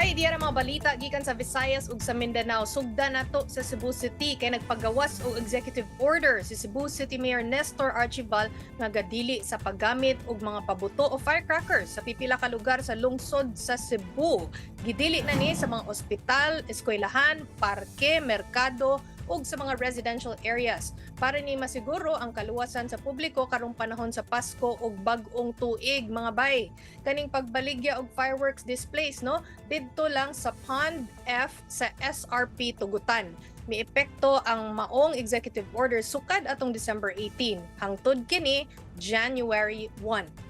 Babay, diya mga balita gikan sa Visayas ug sa Mindanao. Sugda nato sa Cebu City kay nagpagawas og executive order si Cebu City Mayor Nestor Archibald nga gadili sa paggamit og mga pabuto o firecrackers sa pipila ka lugar sa lungsod sa Cebu. Gidili na ni sa mga ospital, eskwelahan, parke, merkado ug sa mga residential areas para ni masiguro ang kaluwasan sa publiko karong panahon sa Pasko ug bag-ong tuig mga bay. Kaning pagbaligya og fireworks displays no didto lang sa Pond F sa SRP Tugutan. Miepekto ang maong executive order sukad atong December 18 hangtod kini January 1.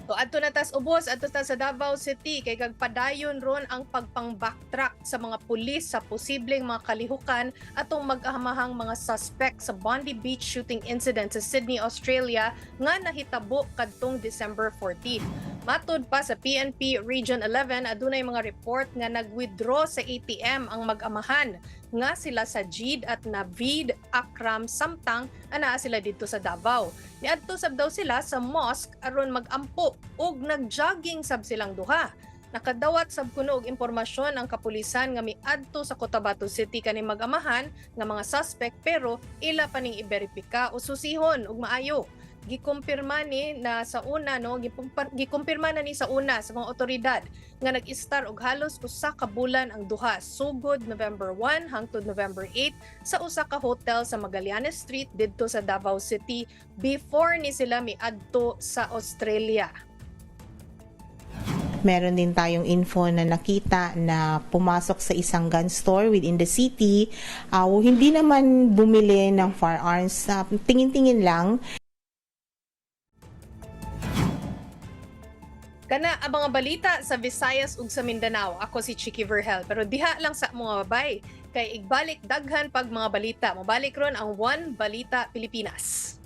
So adto na tas ubos adto ta sa Davao City kay gagpadayon ron ang pagpang-backtrack sa mga pulis sa posibleng mga kalihukan atong mag-ahamahang mga suspect sa Bondi Beach shooting incident sa Sydney, Australia nga nahitabo kadtong December 14. Matud pa sa PNP Region 11 adunay mga report nga nag-withdraw sa ATM ang mag-amahan nga sila sa Jid at Navid Akram samtang anaa sila dito sa Davao. Niadto sab daw sila sa mosque aron mag-ampo ug nag-jogging sab silang duha. Nakadawat sab kuno og impormasyon ang kapulisan nga miadto sa Cotabato City kani mag-amahan nga mga suspect pero ila pa ning iberipika o susihon og maayo. Gikumpirma ni na sa una gikumpirma na ni sa una sa mga otoridad nga nag-istar og halos usa ka bulan ang duha sugod November 1 hangtod November 8 sa usa ka hotel sa Magallanes Street didto sa Davao City before ni sila miadto sa Australia. Meron din tayong info na nakita na pumasok sa isang gun store within the city. Hindi naman bumili ng firearms. Tingin-tingin lang. Kana ang mga balita sa Visayas ug sa Mindanao. Ako si Chicky Verhel. Pero diha lang sa mga babay. Kay igbalik daghan pag mga balita. Mabalik ron ang One Balita Pilipinas.